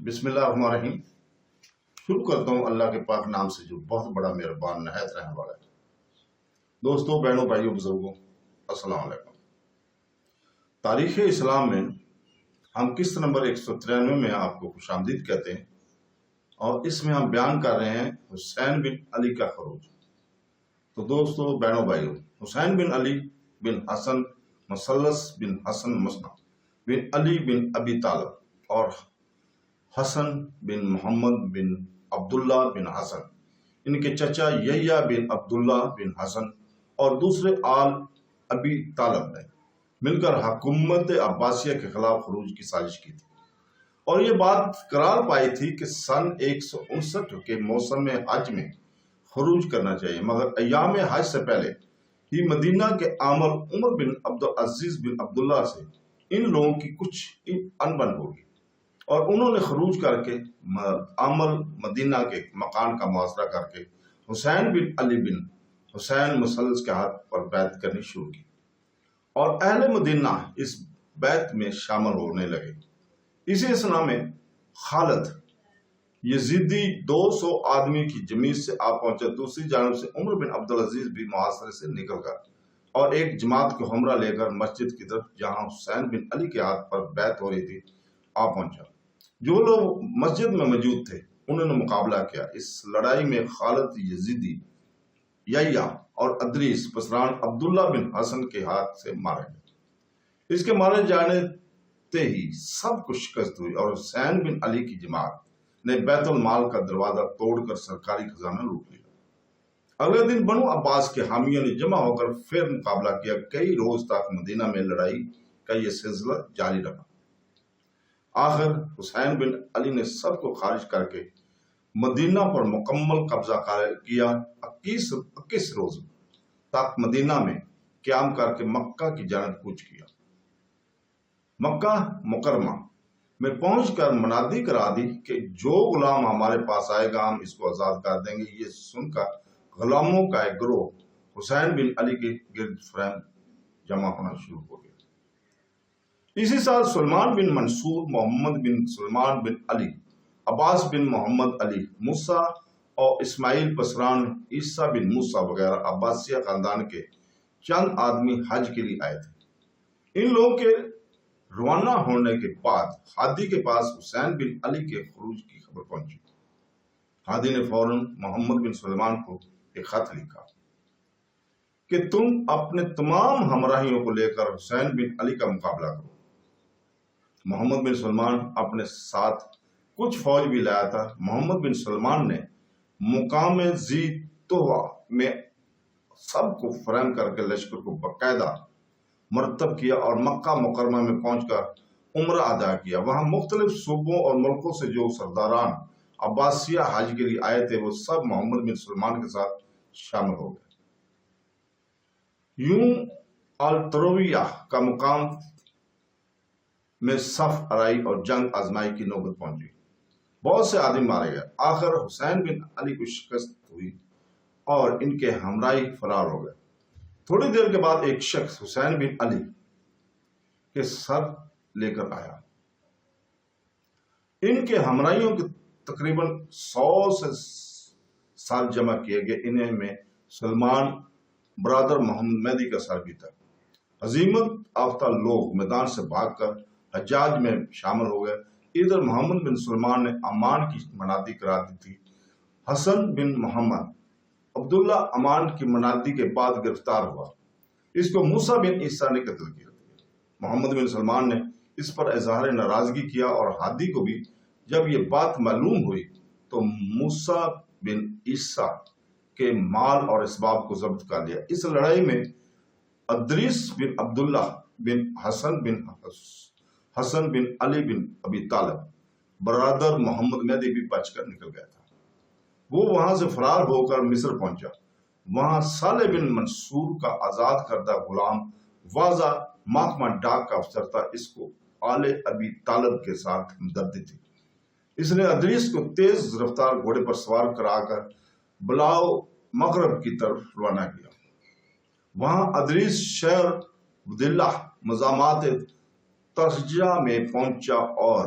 بسم اللہ الرحمن الرحیم۔ شروع کرتا ہوں اللہ کے پاک نام سے جو بہت بڑا مہربان نہایت رحم والا ہے۔ دوستوں، بہنوں، بھائیوں، بزرگوں، السلام علیکم۔ تاریخ اسلام میں ہم قسط نمبر 193 میں آپ کو خوش آمدید کہتے ہیں، اور اس میں ہم بیان کر رہے ہیں حسین بن علی کا خروج۔ تو دوستوں، بہنوں، بھائیوں، حسین بن علی بن حسن مثلث بن حسن مصنع بن علی بن ابی طالب اور حسن بن محمد بن عبداللہ بن حسن، ان کے چچا یحییٰ بن عبداللہ بن حسن اور دوسرے آل ابی طالب نے مل کر حکومت عباسیہ کے خلاف خروج کی سازش کی تھی، اور یہ بات قرار پائی تھی کہ سن 159 کے موسم حج میں خروج کرنا چاہیے، مگر ایام حج سے پہلے ہی مدینہ کے عامل عمر بن عبدالعزیز بن عبداللہ سے ان لوگوں کی کچھ انبن ہوگی، اور انہوں نے خروج کر کے عامل مدینہ کے مکان کا محاصرہ کر کے حسین بن علی بن حسین مثلث کے ہاتھ پر بیعت کرنی شروع کی، اور اہل مدینہ اس بیعت میں شامل ہونے لگے۔ اسی اثنا میں خالد یزیدی 200 آدمی کی جماعت سے آ پہنچا۔ دوسری جانب سے عمر بن عبدالعزیز بھی محاصرے سے نکل کر اور ایک جماعت کو ہمراہ لے کر مسجد کی طرف جہاں حسین بن علی کے ہاتھ پر بیعت ہو رہی تھی آ پہنچا۔ جو لوگ مسجد میں موجود تھے انہوں نے مقابلہ کیا۔ اس لڑائی میں خالد یزیدی، یحییٰ اور ادریس پسران عبداللہ بن حسن کے ہاتھ سے مارے گئے۔ اس کے مارے جانے تے ہی سب کو شکست ہوئی، اور حسین بن علی کی جماعت نے بیت المال کا دروازہ توڑ کر سرکاری خزانہ لوٹ لیا۔ اگلے دن بنو عباس کے حامیوں نے جمع ہو کر پھر مقابلہ کیا۔ کئی روز تک مدینہ میں لڑائی کا یہ سلسلہ جاری رہا۔ آخر حسین بن علی نے سب کو خارج کر کے مدینہ پر مکمل قبضہ کیا۔ 21 روز تک مدینہ میں قیام کر کے مکہ کی جانب کوچ کیا۔ مکہ مکرمہ میں پہنچ کر منادی کرا دی کہ جو غلام ہمارے پاس آئے گا ہم اس کو آزاد کر دیں گے۔ یہ سن کر غلاموں کا ایک گروہ حسین بن علی کے گرد فریم جمع ہونا شروع ہو گیا۔ اسی سال سلمان بن منصور، محمد بن سلمان بن علی، عباس بن محمد علی، موسیٰ اور اسماعیل پسران عیسیٰ بن موسیٰ وغیرہ عباسیہ خاندان کے چند آدمی حج کے لیے آئے تھے۔ ان لوگوں کے روانہ ہونے کے بعد ہادی کے پاس حسین بن علی کے خروج کی خبر پہنچی۔ ہادی نے فوراً محمد بن سلمان کو ایک خط لکھا کہ تم اپنے تمام ہمراہیوں کو لے کر حسین بن علی کا مقابلہ کرو۔ محمد بن سلمان اپنے ساتھ کچھ فوج بھی لایا تھا۔ محمد بن سلمان نے مقام ذی طویٰ میں سب کو فریم کر کے لشکر کو باقاعدہ مرتب کیا اور مکہ مکرمہ میں پہنچ کر عمرہ ادا کیا۔ وہاں مختلف صوبوں اور ملکوں سے جو سرداران عباسیہ حج کے لیے آئے تھے وہ سب محمد بن سلمان کے ساتھ شامل ہو گئے۔ یوں الترویہ کا مقام میں صف آرائی اور جنگ آزمائی کی نوبت پہنچی۔ بہت سے آدمی مارے گئے۔ آخر حسین بن علی کو شکست ہوئی اور ان کے ہمراہی فرار ہو گئے۔ تھوڑی دیر کے بعد ایک شخص حسین بن علی کے سر لے کر آیا۔ ان کے ہمراہیوں کے تقریباً 100 سے سر جمع کیے گئے۔ انہیں میں سلمان برادر محمد مہدی کا سر بھی تھا۔ ہزیمت یافتہ لوگ میدان سے بھاگ کر حجاج میں شامل ہو گئے۔ ادھر محمد بن سلمان نے امان کی منادی کرا دی تھی۔ حسن بن محمد عبداللہ امان کی منادی کے بعد گرفتار ہوا۔ اس کو موسیٰ بن عیسیٰ نے قتل کیا۔ محمد بن سلمان نے اس پر اظہار ناراضگی کیا، اور ہادی کو بھی جب یہ بات معلوم ہوئی تو موسیٰ بن عیسیٰ کے مال اور اسباب کو ضبط کر لیا۔ اس لڑائی میں ادریس بن عبداللہ بن حسن بن علی بن ابی طالب برادر محمد مہدی بھی بچ کر نکل گیا تھا۔ وہ وہاں سے فرار ہو کر مصر پہنچا۔ وہاں صالح بن منصور کا آزاد کردہ غلام واضح محکمہ ڈاک کا افسر تھا۔ اس کو آل ابی طالب کے ساتھ ہمدردی تھی۔ اس نے ادریس کو تیز رفتار گھوڑے پر سوار کرا کر بلاؤ مغرب کی طرف روانہ کیا۔ وہاں ادریس شہر بدلہ مزامات ترجیہ میں پہنچا اور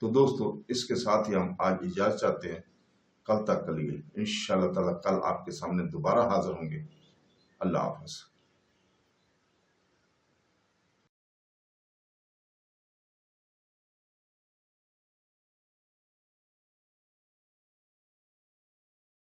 تو دوستو اس کے ساتھ ہی ہم آج اجازت چاہتے ہیں، کل تک کے لیے انشاءاللہ تعالیٰ کل آپ کے سامنے دوبارہ حاضر ہوں گے۔ اللہ حافظ۔